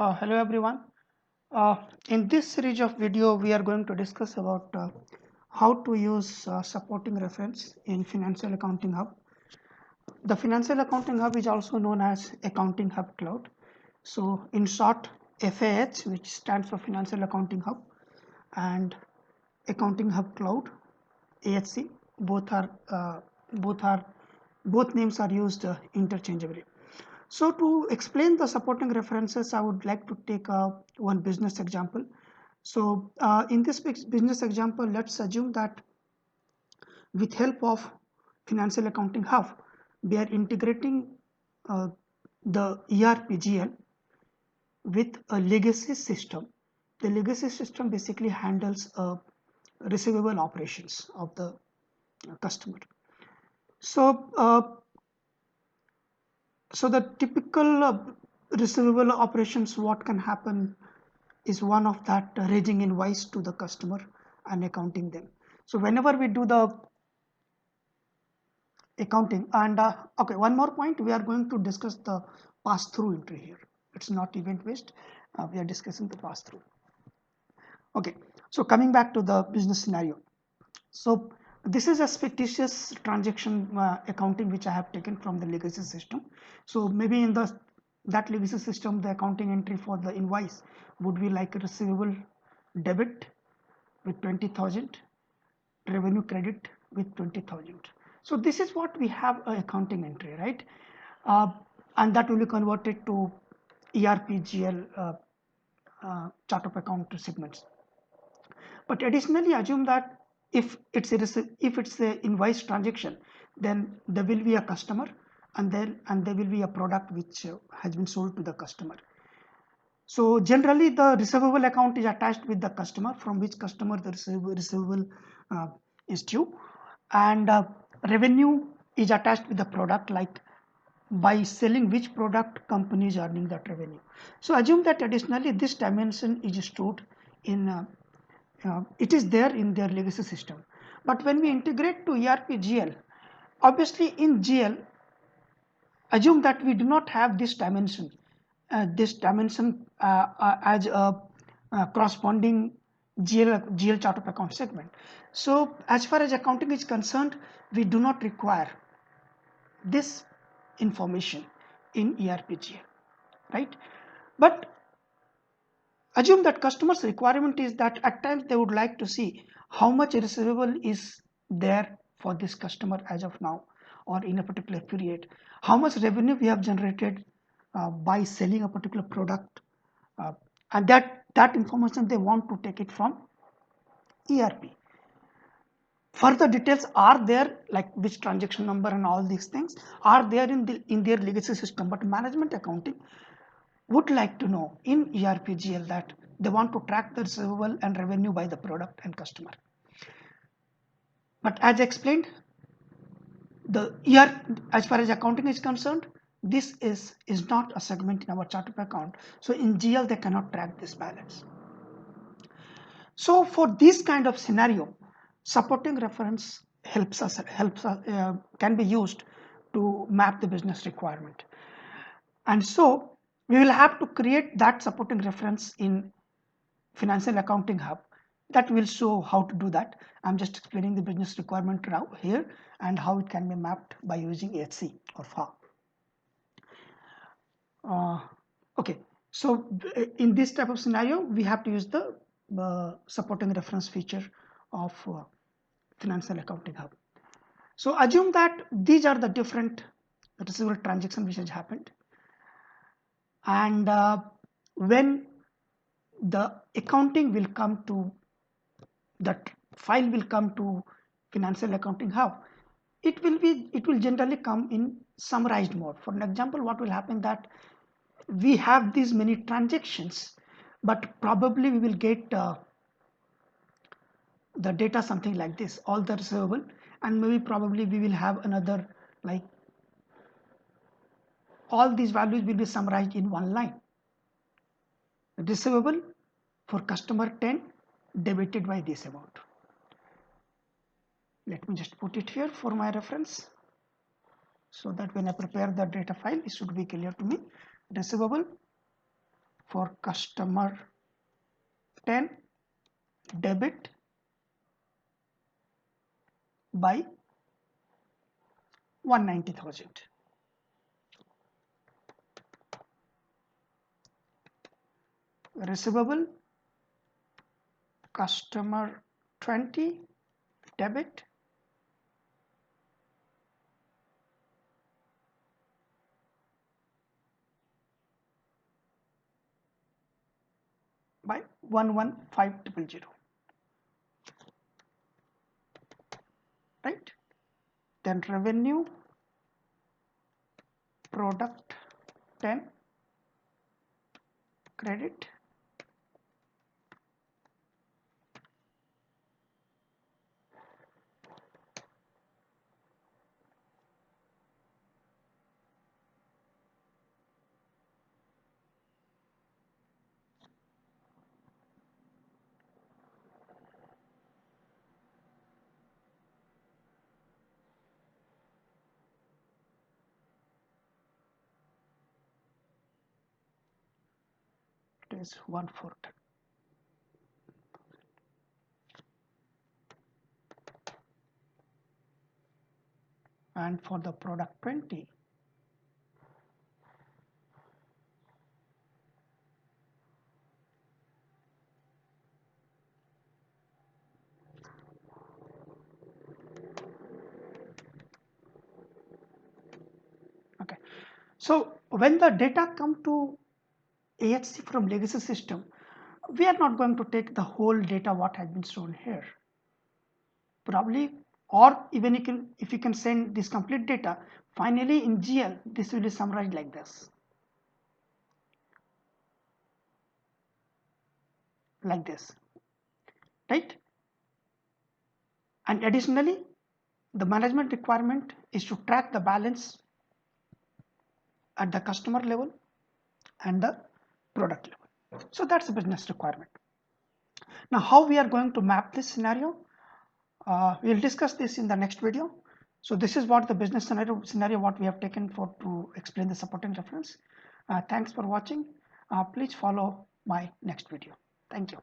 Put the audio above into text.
Hello everyone. Uh, in this series of video, we are going to discuss about how to use supporting reference in Financial Accounting Hub. The Financial Accounting Hub is also known as Accounting Hub Cloud. So in short, FAH, which stands for Financial Accounting Hub, and Accounting Hub Cloud, AHC, both are both are both names are used interchangeably. So to explain the supporting references, I would like to take one business example. So in this business example, let's assume that with help of Financial Accounting Hub, we are integrating the ERPGL with a legacy system. The legacy system basically handles receivable operations of the customer. So so the typical receivable operations, what can happen is one of that raising invoice to the customer and accounting them. So whenever we do the accounting, and okay, one more point, we are going to discuss the pass-through entry here. It's not event based. We are discussing the pass-through. Okay, so coming back to the business scenario. So this is a fictitious transaction accounting which I have taken from the legacy system. So maybe in that legacy system, the accounting entry for the invoice would be like a receivable debit with 20,000, revenue credit with 20,000. So this is what we have a accounting entry, right? And that will be converted to ERPGL chart of account segments. But additionally, assume that if it's a invoice transaction, then there will be a customer, and there will be a product which has been sold to the customer. So generally, the receivable account is attached with the customer, from which customer the receivable is due, and revenue is attached with the product, like by selling which product company is earning that revenue. So assume that additionally this dimension is stored in it is there in their legacy system. But when we integrate to ERP-GL, obviously in GL, assume that we do not have this dimension as a corresponding GL chart of account segment. So as far as accounting is concerned, we do not require this information in ERP-GL, right? But assume that customer's requirement is that at times they would like to see how much receivable is there for this customer as of now, or in a particular period, how much revenue we have generated by selling a particular product, and that information they want to take it from ERP. Further details are there, like which transaction number and all these things are there in their legacy system, but management accounting would like to know in ERPGL that they want to track the receivable and revenue by the product and customer. But as explained, as far as accounting is concerned, this is not a segment in our chart of account. So in GL, they cannot track this balance. So for this kind of scenario, supporting reference can be used to map the business requirement. And so we will have to create that supporting reference in Financial Accounting Hub. That will show how to do that. I'm just explaining the business requirement now here and how it can be mapped by using AHC or FA. Okay, so in this type of scenario, we have to use the supporting reference feature of Financial Accounting Hub. So assume that these are the different receivable transactions which has happened, and when the accounting will come to that file will come to Financial Accounting Hub, it will generally come in summarized mode. For an example, what will happen that we have these many transactions, but probably we will get the data something like this, all the receivable, and maybe probably we will have another, like all these values will be summarized in one line. Receivable for customer 10 debited by this amount. Let me just put it here for my reference, so that when I prepare the data file, it should be clear to me. Receivable for customer 10 debit by 190,000. Receivable customer 20 debit by 11500, right? Then revenue product 10 credit is 140. And for the product 20, okay. So when the data come to AHC from legacy system, we are not going to take the whole data what has been shown here. Probably, or even if you can send this complete data, finally in GL, this will be summarized like this. Like this, right? And additionally, the management requirement is to track the balance at the customer level and the product level. So that's a business requirement. Now, how we are going to map this scenario, we'll discuss this in the next video. So this is what the business scenario what we have taken for to explain the supporting reference. Thanks for watching. Please follow my next video. Thank you.